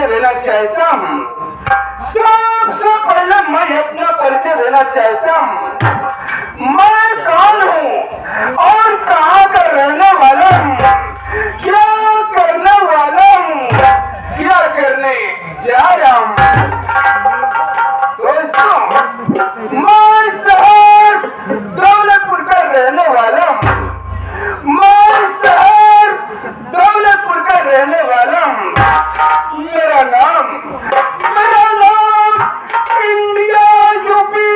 परिचय देना चाहता हूँ। सबसे पहले मैं अपना परिचय देना चाहता हूँ। मैं कौन हूँ और कहाँ का रहने वाला हूँ, क्या करने वाला हूँ, क्या करने जा रहा हूँ। दोस्तों, मैं शहर दौलतपुर का रहने वाला हूँ। मैं शहर दौलतपुर का रहने वाला हूँ। मेरा नाम इंडिया यूपी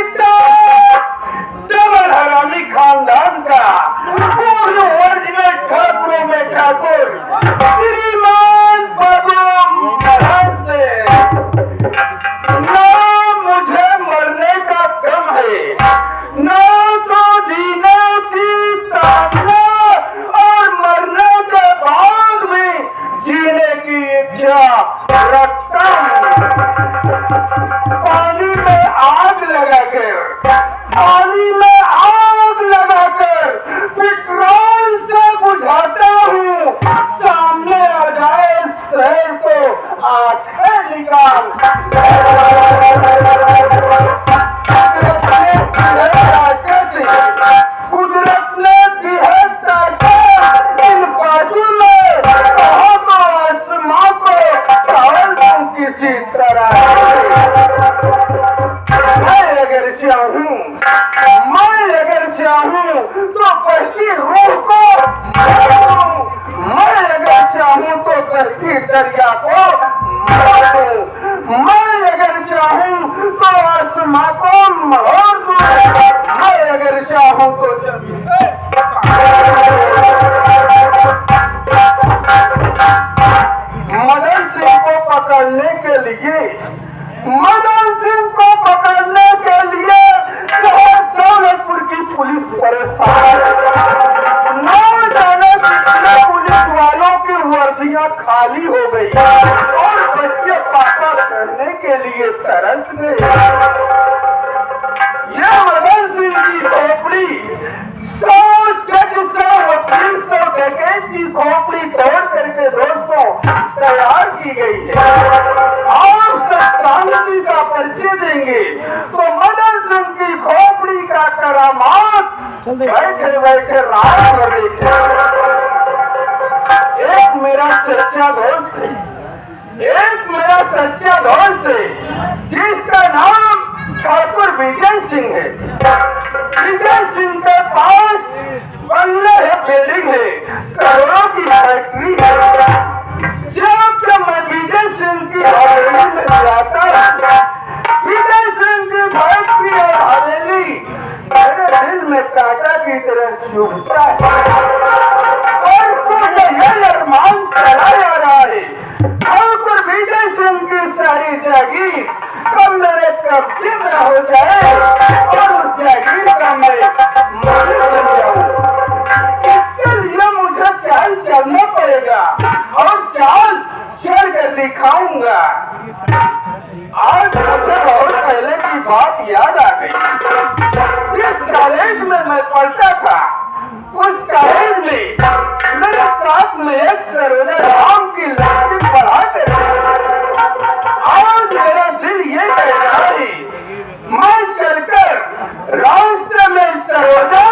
डबल हरामी खानदान का ओरिजिनल ठाकुरों में ठाकुर श्रीमान बाबू महाराज से। ना मुझे मरने का गम है, ना तो जीने की ताकत और मरने के बाद में जीने की इच्छा रखता हूँ। पानी में आग लगाकर पेट्रोल से बुझाता हूँ। सामने आ जाए शहर को आंखें निकाल। कुदरत ने दी है ताकत इन बाजू में, कहा तो आसमां को ढाल दूं किसी तरह। मैं अगर चाहूं तो बहती रूह को मारूं, मैं अगर चाहूं तो बहती दरिया को मारूं, मैं अगर चाहूं तो आसमां को मोड़ दूं, मैं अगर चाहूं तो जमीन से मदन सिंह को पकड़ने के लिए दौलतपुर की पुलिस परेशान। न जाने कितने पुलिस वालों की वर्दियां खाली हो गई और बच्चे पापा करने के लिए तरस गए। यह मदन सिंह की खोपड़ी 100 जज 100 वकील 100 डकैत की खोपड़ी तोड़ करके दोस्तों तैयार की गई है। और शांति का परिचय देंगे तो मदन सिंह की खोपड़ी का करामात बैठे बैठे रात में देखे। एक मेरा सच्चा दोस्त है जिसका नाम ठाकुर विजय सिंह है। विजय सिंह के पास बंगले है, बिल्डिंग है, करोड़ों की फैक्ट्री है। जब मैं विजय सिंह की हवेली में जाता हूँ, विजय सिंह की फैक्ट्री और हवेली मेरे दिल में कांटा की तरह चुभता है और मुझे यह अरमान चला जा रहा है ठाकुर विजय सिंह की सारी जागीर कब मेरे कब्जे में हो जाए और उस जागीर का मैं मालिक बन जाऊं। इसके लिए मुझे चाल चलना पड़ेगा और चाल चल कर दिखाऊंगा। आज मुझे बहुत पहले की बात याद आ गई। जिस कॉलेज में मैं पढ़ता था उस कॉलेज में मेरे साथ में एक सरोजा राम की लड़की पढ़ाते थे। आज मेरा दिल ये कहता है मैं चलकर रास्ते में सरोजा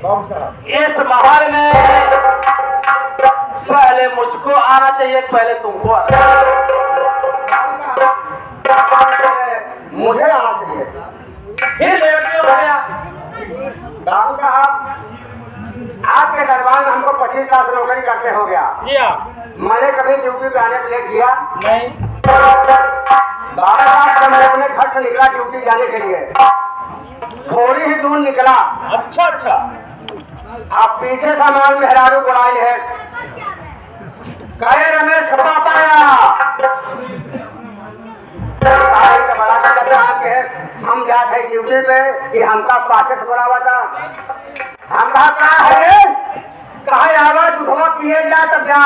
बाबू साहब इस महल में पहले मुझको आना चाहिए, पहले तुमको आना चाहिए। मुझे आना चाहिए। फिर लेट क्यों हो गया? बाबू साहब आपके दरबार में हमको 25 लाख नौकरी करते हो गया। जी हाँ। मैंने कभी ड्यूटी पे आने के लिए किया नहीं। 12 साल जब मैं अपने घर से निकला ड्यूटी जाने के लिए, थोड़ी ही दूर निकला, अच्छा अच्छा। आप पीछे सामान मेहरारू बुलाई है, कहे रमेश खपा पाया हम जाते ड्यूटी पे कि हमका पाकेट बुलावा था। हम कहा है कहा आवाज उठवा किए जा तब जा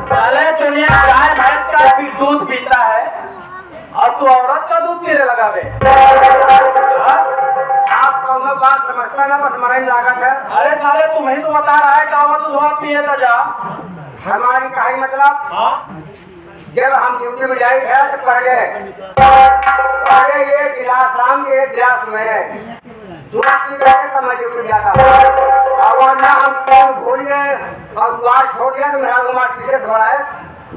साले दुनिया गाय भैंस का भी दूध पीता है और तू औरत का दूध पीने लगा बे। आप कौनो बात समझता ना, बस मरई लागत है। अरे साले तुम ही तो बता रहा है कि औरत दूध पिए था जा। हमारी कहानी मतलब हाँ? जब हम ड्यूटी में जाए थे तो पहले एक गिलास शाम के एक गिलास में दूध पी करके तब मैं ड्यूटी जाता और वरना हम कौन भूल गए और द्वार छोड़ दिया तो मेरा हमारे पीछे धोरा है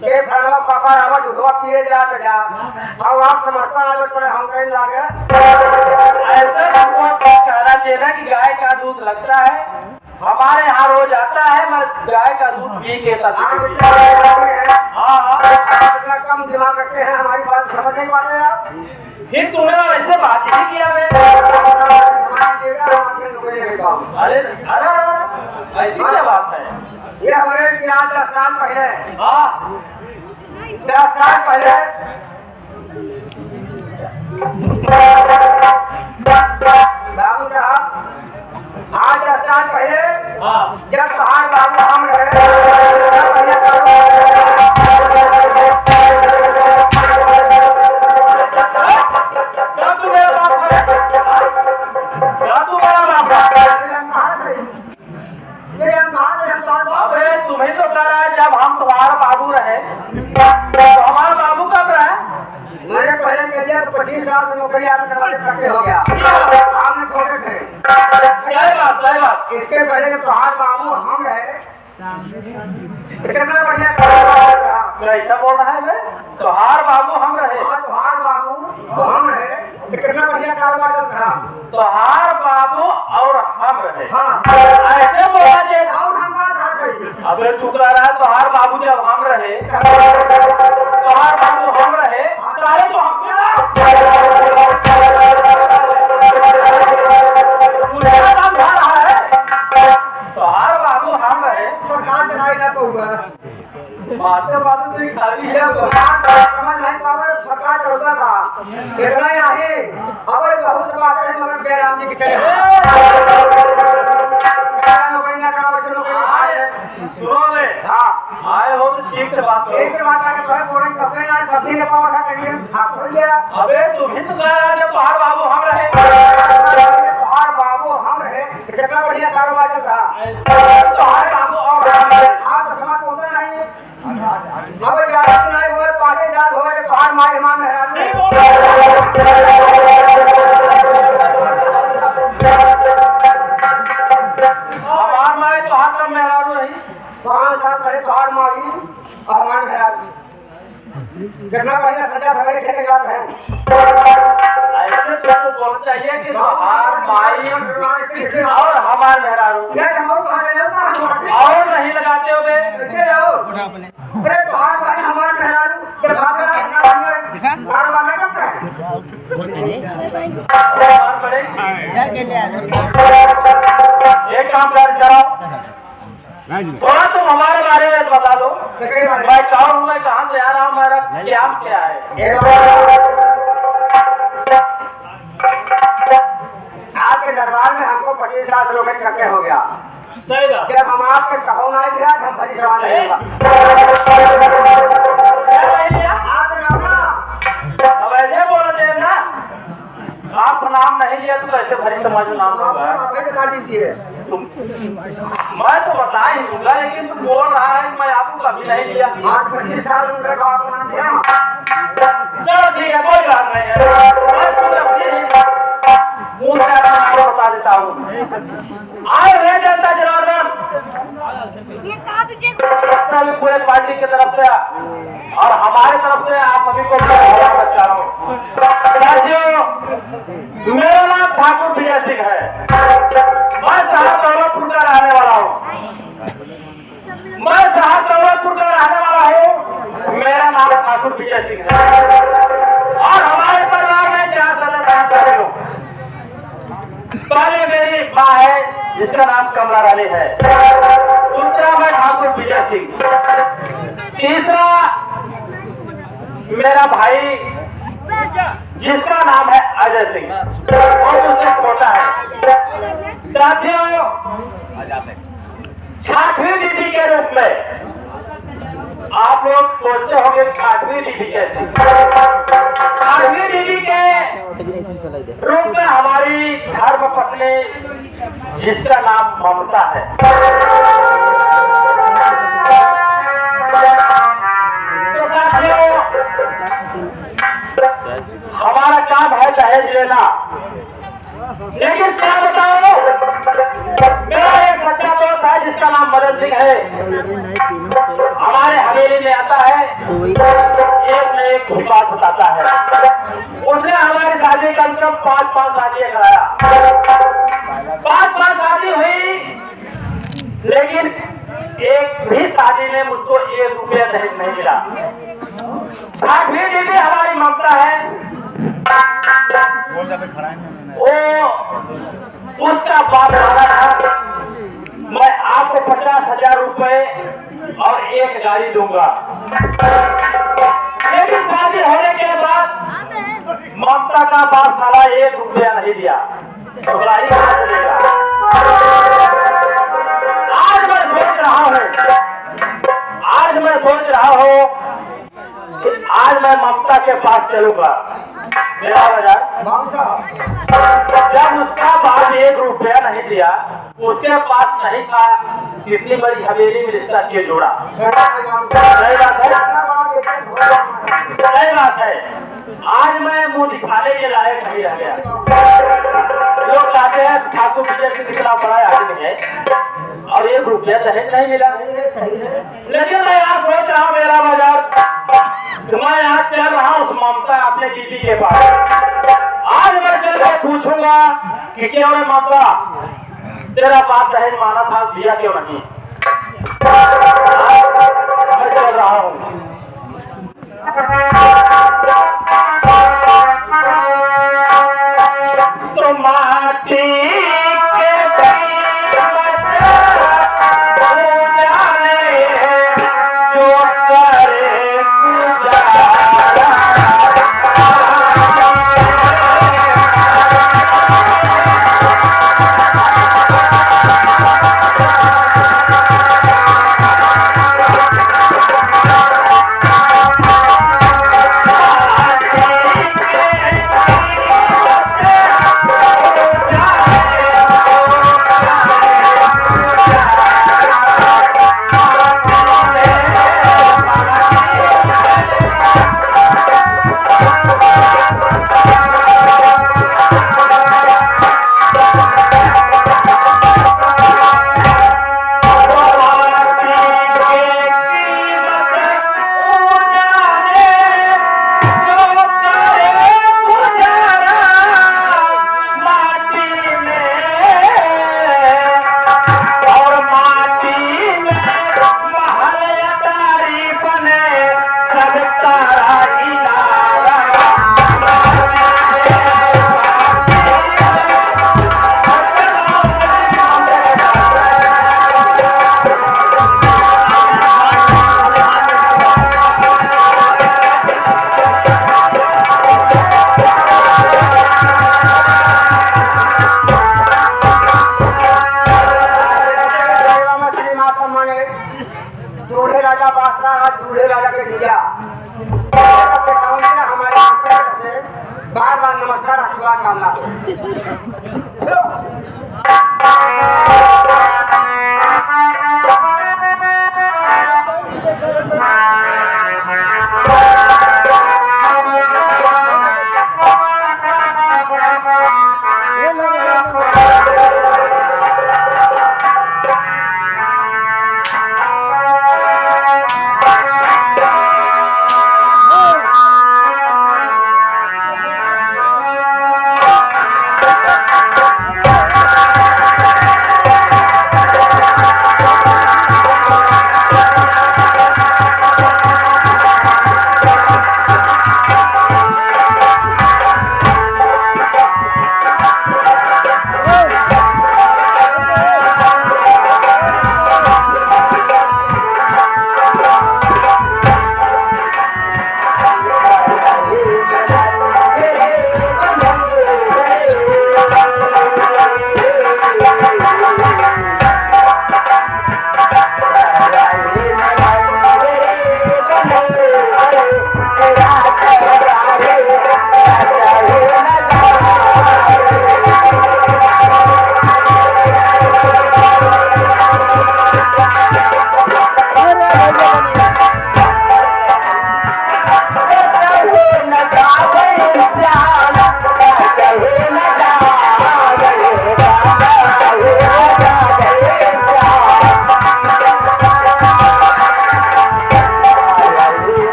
के फलवा पापा आवा दूधवा पिए जा तो जा और आप समझता ना तो हम कहीं लागे ऐसे हमको कहना चाहिए ना कि गाय का दूध लगता है, हमारे यहाँ रोज आता है, मैं गाय का दूध पी के तब। हाँ हाँ। कम दिमाग रखते हैं, हमारी बात समझ नहीं पाते आप। फिर तूने ऐसे बात ही नहीं किया बे। अरे अरे ऐसी क्या बात है? ये हमारे कि आज 10 साल पहले, हाँ 10 साल पहले बाबू साहब, आज 10 साल पहले हाँ। जब तुम्हारे बाबू हम रहे क्या तू मेरा बाप है? क्या तू मेरा बाप है? अबे तुम्हें तो कह रहा है जब हम तुम्हारा बाबू रहे तो हमारा बाबू कब रहा? मैंने पहले कह दिया तो 25 साल से नौकरी आपके करते हो गया, आपने छोटे थे। सही बात। इसके पहले जब तुम्हारे बाबू हम रहे कितना बढ़िया काम ऐसा बोल रहा है बे? तुम्हार बाबू हम रहे। तुम्हारे बाबू हम रहे कितना बढ़िया कारोबार चल रहा। तुम्हार बाबू और हम रहे। हाँ ऐसे बोलना चाहिए। और हम बात रहे। अबे तू कह रहा है तुम्हार बाबू जब हम रहे, तुम्हार बाबू हम रहे, सारे तो हम मुझे नाम खा रहा है। तुम्हार बाबू हम रहे, सरकार चलाई ना पऊगा, बातें से खाली है। समझ नहीं पावे सरकार चलता था इतना ही आहे। अब बहुत से बातें हैं मगर जयराम जी की चले नौकरी ना करा वैसे नौकरी आए। सुनो बे, हाँ आए हो तो ठीक से बात करो। एक बात आके तो है बोले कपड़े ना सब्जी ने पावा था करिए आप खोल लिया। अबे तुम ही तो कह रहा है तुम्हार बाबू हम रहे। तुम्हारे बाबू हम रहे कितना बढ़िया कारोबार चल रहा। तुम्हारे बाबू और हम रहे। आप समाज पहुंचा नहीं अब ज्यादा नहीं हो पाटे साथ हो रहे पहाड़ मारे मान नहीं है। बोल रहा। हमार मारे तो हाथ में मेहरारू नहीं। 5 साल पहले पहाड़ मारी और हमारे घर कितना बढ़िया सजा सवेरे खेते जाते हैं। ऐसे तुमको बोलना चाहिए कि तुम्हार माई और हमार मेहरारू और नहीं लगाते हो बे। अरे पहाड़ भाई हमारे मेहरारू एक काम कर जरा थोड़ा तुम हमारे बारे में बता दो। मैं कौन हूँ, मैं कहाँ से आ रहा हूँ, मेरा क्या क्या है? आपके दरबार में हमको 25 लाख लोग इकट्ठे हो गया। सही बात। जब हम आपके कहो नहीं दिया हम भरी सवाल नहीं होगा। क्या नहीं लिया? आपके नाम ना अब ऐसे बोल रहे हैं ना, आपका नाम नहीं लिया तो कैसे भरी समाज में नाम होगा? आप ही बता दीजिए। तुम मैं तो बता ही दूंगा, लेकिन तुम बोल रहा है कि मैं आपको कभी नहीं लिया। आज 25 साल उनका आपका नाम दिया। चलो ठीक है, कोई बात से और हमारे तरफ से आप सभी को मैं चाह रहा हूँ। साथियों, मेरा नाम ठाकुर विजय सिंह है। मैं दौलतपुर का रहने वाला हूँ। मैं दौलतपुर का रहने वाला हूँ। मेरा नाम ठाकुर विजय सिंह है और हमारे परिवार में 4 सदस्य हैं। पहले मेरी माँ है जिसका नाम कमला रानी है। दूसरा मैं ठाकुर विजय सिंह। तीसरा मेरा भाई जिसका नाम है अजय सिंह और उससे छोटा है। साथियों, 6वीं दीदी के रूप में आप लोग सोचते होंगे 6वीं दीदी कैसे? 6वीं दीदी के रूप में हमारी धर्म पत्नी जिसका नाम ममता है। तो साथियों, हमारा काम है दहेज लेना, लेकिन क्या बताओ, मेरा एक सच्चा दोस्त है जिसका नाम मदन सिंह है। हमारे हवेली में आता है, एक न एक बात बताता है। उसने हमारी शादी कम से कम 5 शादियां कराया। 5 शादी हुई, लेकिन एक भी शादी में मुझको 1 रुपया दहेज नहीं मिला। 6वीं दीदी हमारी ममता है, वो उसका बाप वाला था। मैं आपको 50,000 रुपए और 1 गाड़ी दूंगा, लेकिन शादी होने के बाद ममता का बाप साला 1 रुपया नहीं दिया। तो गाड़ी कहां से देगा? आज मैं सोच रहा हूं कि आज मैं ममता के पास चलूंगा। मेरा वजह जब उसका बाप 1 रुपया नहीं दिया, उसके पास नहीं था, कितनी बड़ी हवेली में रिश्ता किए जोड़ा। सही बात है, सही बात है। आज मैं मुंह दिखाने के लायक नहीं रह गया। लोग कहते हैं ठाकुर विजय सिंह कितना बड़ा आदमी है और 1 रुपया दहेज नहीं मिला। लेकिन मैं यहाँ सोच रहा हूँ, मेरा बाजार मैं यहाँ चल रहा हूँ ममता अपने दीदी के पास। आज मैं चल के पूछूंगा कि क्यों रे ममता, तेरा बाप दहेज माना था, दिया क्यों नहीं? मैं चल रहा हूँ। तो माटी बार-बार नमस्कार आशीर्वाद मांगना।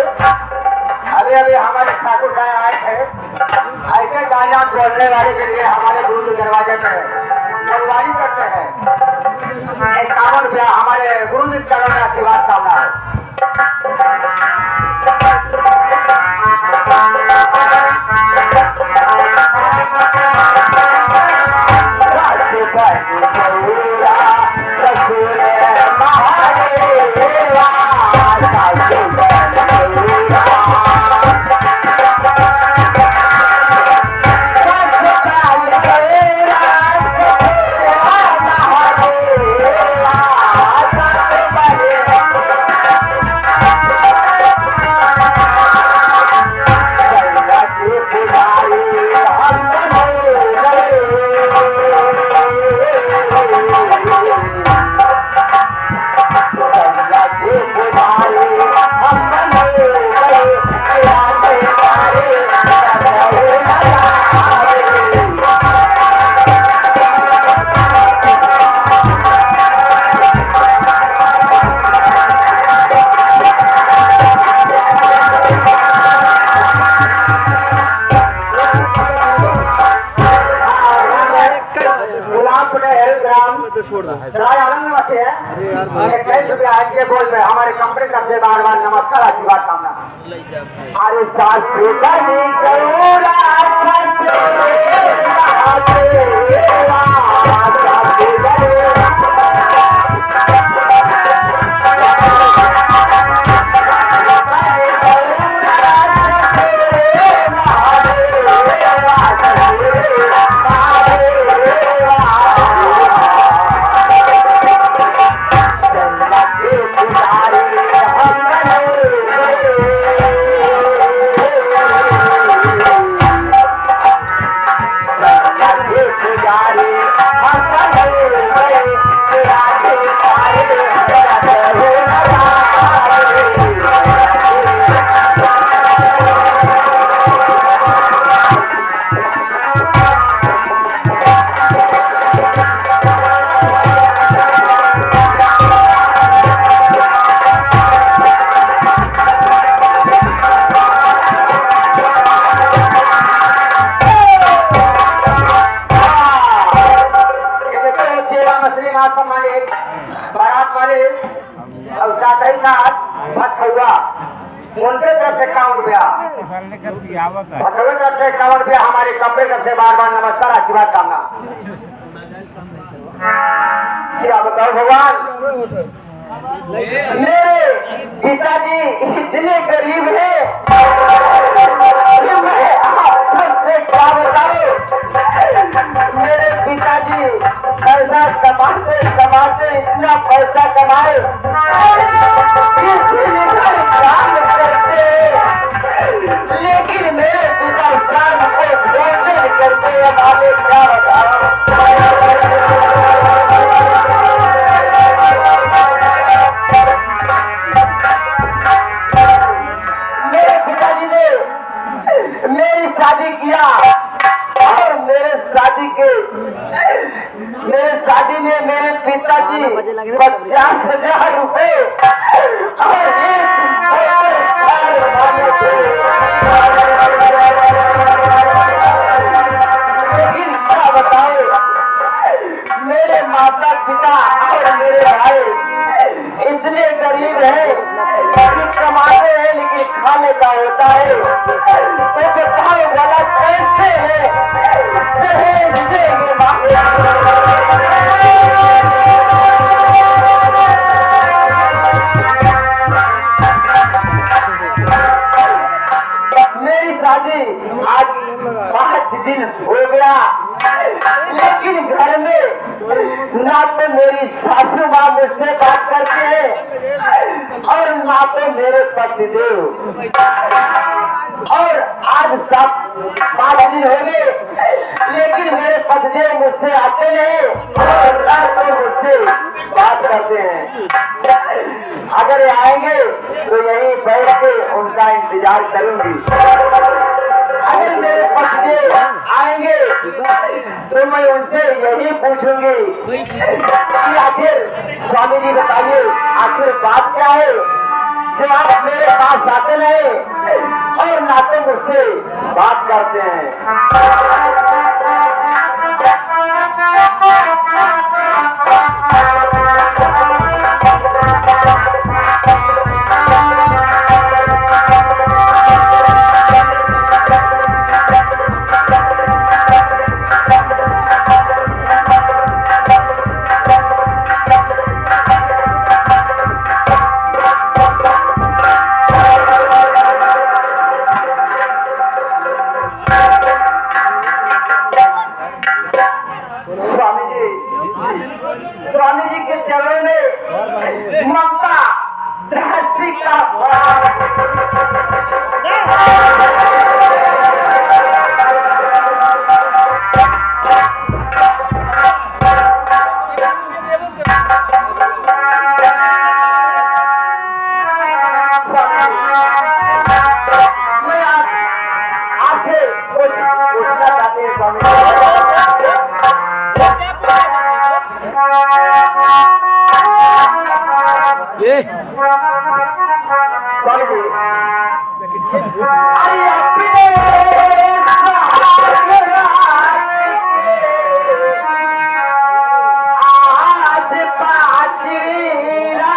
अभी अभी हमारे ठाकुर साहब आए थे, ऐसे गाना बोलने वाले के लिए हमारे गुरु के दरवाजे पे मनवारी करते हैं। 51 रुपया हमारे गुरु जी चरण में आशीर्वाद कामना है। हमारे कंपनी तरफ से बार बार नमस्कार आशीर्वाद कामना। अरे बारात वाले और चाचा साथ मत हुआ उनके तरफ से 51 रुपया, भटोरे तरफ से 51 रुपया, हमारे कपड़े तरफ से बार बार नमस्कार आशीर्वाद कामना। क्या बताओ भगवान, मेरे पिताजी इतने गरीब है, क्या बताओ, मेरे पिताजी पैसा कमाते कमाते इतना पैसा कमाए, काम करते, लेकिन मेरे पिता काम को भोजन करते। अब आगे क्या बताओ, मेरे पिताजी ने मेरी शादी किया और मेरे शादी में मेरे पिताजी 50,000 रुपए और लेकिन क्या बताओ, मेरे माता पिता और मेरे भाई इतने गरीब हैं कि कमाते हैं लेकिन खाने का होता है तो बताओ वाला कैसे है दहेज देंगे मेरी शादी आज 5 दिन हो गया, लेकिन घर में ना तो मेरी सासू माँ मुझसे बात करती है और ना तो मेरे पतिदेव, और आज सब 5 दिन हो गए लेकिन मेरे पतिदेव मुझसे आते नहीं और ना तो मुझसे बात करते हैं। अगर ये आएंगे तो यहीं बैठ के उनका इंतजार करूंगी, अगर मेरे पतिदेव आएंगे तो मैं उनसे यही पूछूंगी कि आखिर स्वामी जी बताइए आखिर बात क्या है कि आप मेरे पास आते नहीं और ना तो मुझसे बात करते हैं। स्वामी जी के चरणों में ममता धरती का मैं आपसे पूछना चाहती हूँ स्वामी जी अरे अपने आज पाचीरा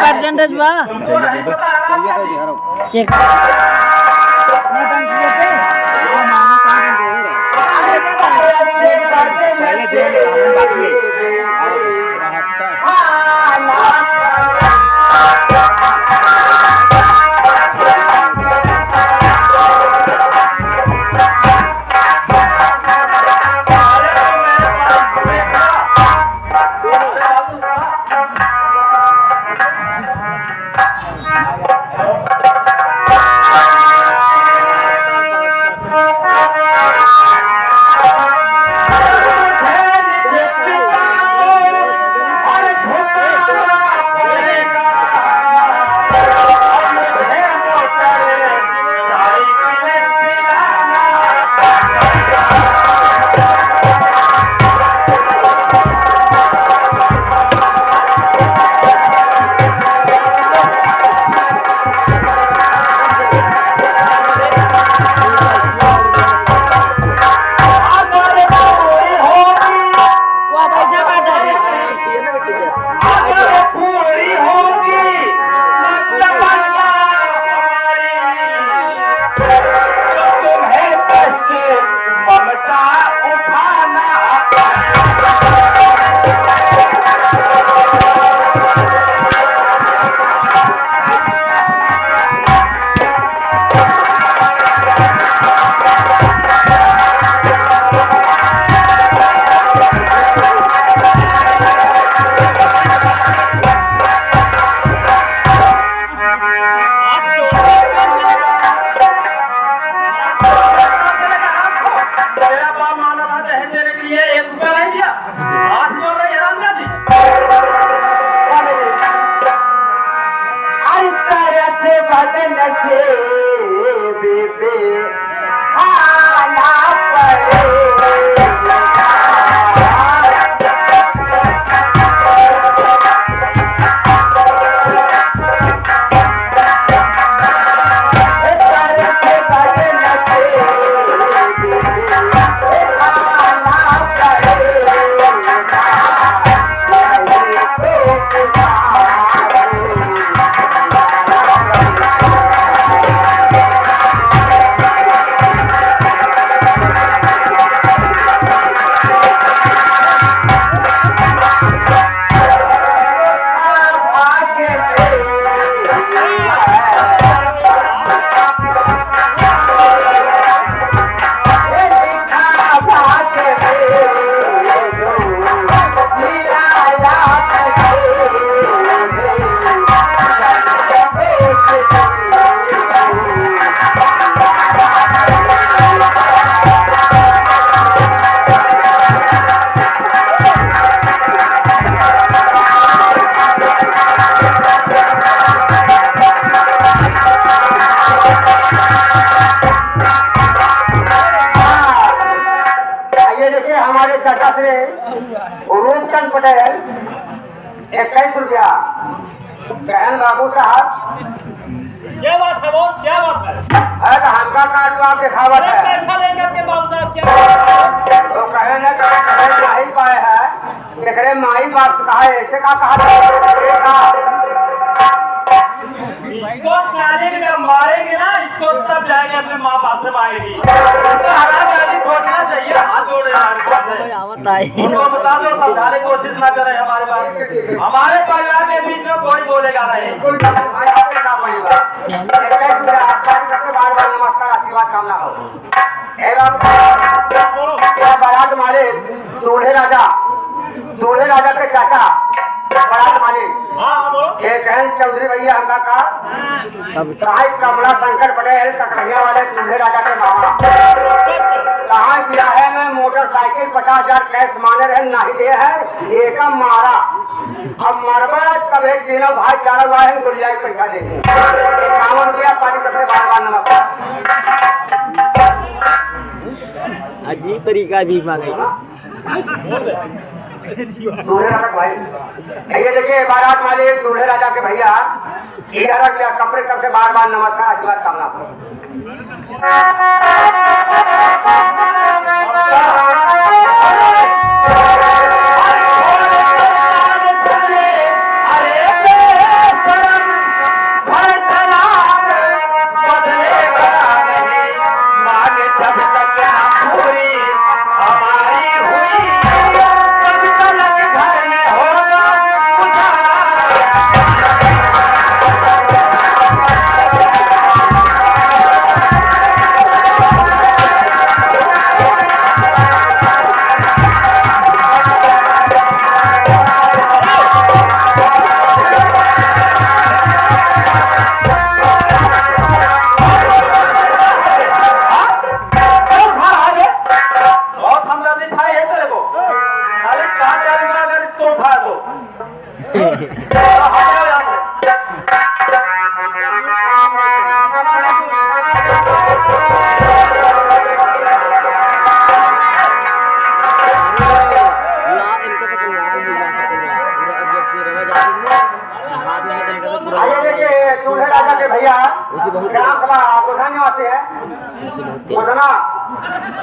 परसेंटेज बा केक पहले दे ले हम बाकी के बेबे खाना पड़ेगा। हमारे चाचा से रूपचंद पटेल 21 रुपया। बहन बाबू साहब क्या बात है बोल, क्या बात है? है तो हमका कार्ड आप दिखावत अरे है पैसा लेकर के बाबू साहब क्या? तो कहे न कहे माही पाए है देखरे माही बाप कहा है ऐसे का कहा इसको साले के जब मारेंगे ना, इसको तब जाएंगे अपने माँ बाप से मारेगी। हरा गाली छोड़ना चाहिए, हाथ जोड़े उनको बता दो, समझाने की कोशिश ना करें हमारे बात। हमारे परिवार के बीच में कोई बोलेगा नहीं। नमस्कार आशीर्वाद कामना हो। बारात मालिक दूल्हे राजा के चाचा बारात मालिक हाँ बोलो। एक है चौधरी भैया हमका कहा कमला शंकर पटेल ककड़िया वाले दूल्हे राजा के मामा कहाँ किया है मैं मोटरसाइकिल 50,000 कैश माने रहे नहीं दिए है एक मारा अब मरबा कब एक दिन भाई 4 हुआ है गुड़िया के पैसा देंगे 51 रुपया पार्टी करते बार नमस्कार। अजीब तरीका भी मांगेगा। दूल्हे राजा भाई ये देखिए बारात वाले दूल्हे राजा के भैया कपड़े करके बार नमस्कार आशीर्वाद कामना।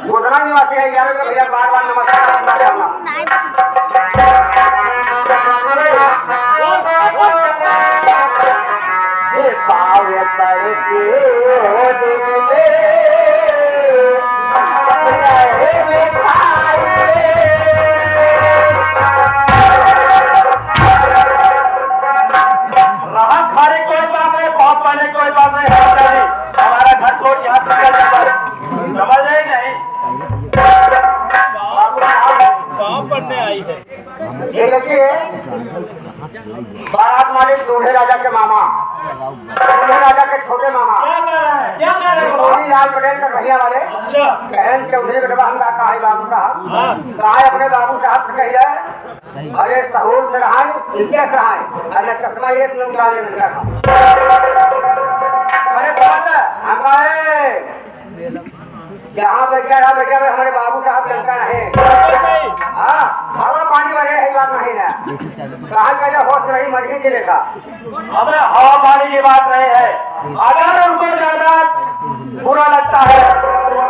गोधना निवासी है 11 रुपये भैया बार नमस्कार। पावे पड़ते हो दिले रहा खाने कोई बात नहीं, पाप पाने कोई बात नहीं, हमारा घर को यहाँ समझ नहीं कहाँ पढ़ने आई है? ये देखिए बारात मालिक दूल्हे राजा के मामा दूल्हे राजा के छोटे मामा क्या कह रहा है? क्या कह रहे हो? मोदी लाल पटेल के भैया वाले अच्छा कहन चौधरी के डब्बा हमका कहा है बाबू साहब कहा है अपने बाबू साहब से कहिए अरे सहूर से रहा इनके से रहा अरे चश्मा एक मिनट डाले मिलता था अरे यहाँ बैठा रहा हमारे बाबू साहब चलता रहे। हाँ हवा पानी वाले है बात नहीं है। कहाँ का होश नहीं मर्जी से लेखा। हमें हवा पानी की बात नहीं है। अगर उनको ज्यादा बुरा लगता है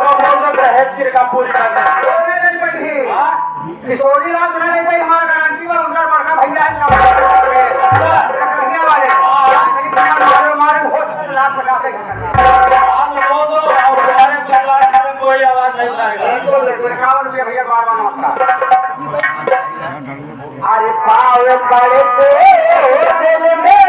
तो बोल दो दहेज की रकम पूरी करना। किशोरी रात बनाने गई हमारा गारंटी का उनका बड़का भैया वाले हमारे होश लाख 50 कोई आवाज नहीं उठाएगा। 51 रुपया भैया बार नमस्कार। अरे पाव पड़ते दिल में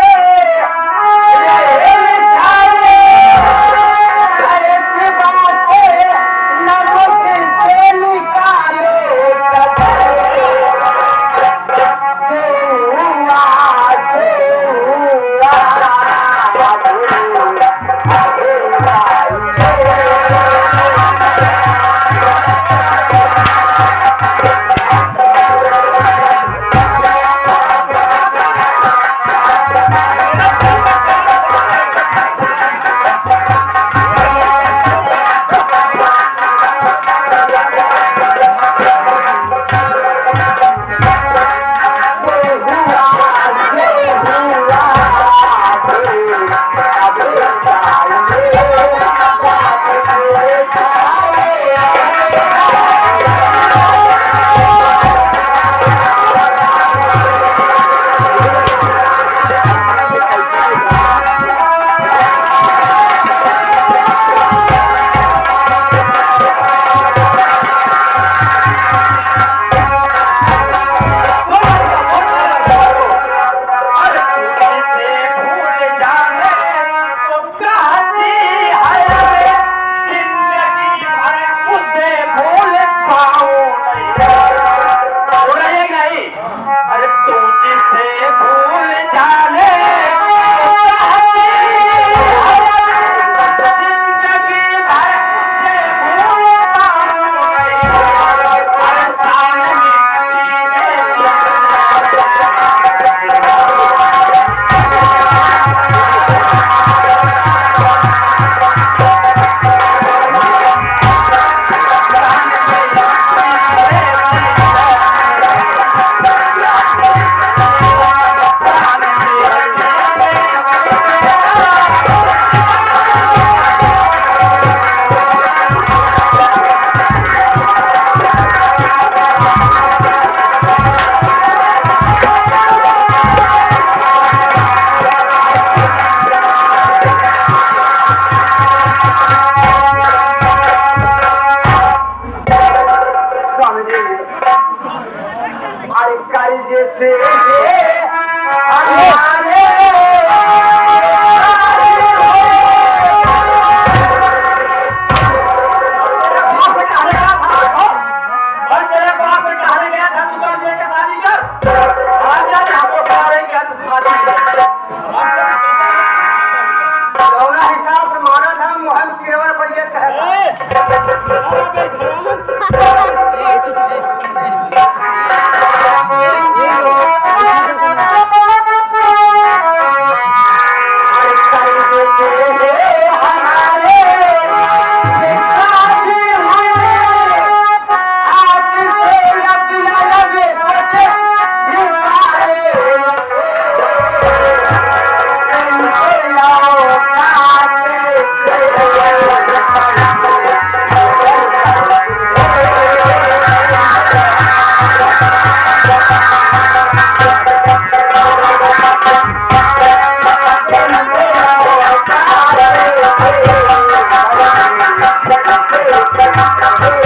Thank you.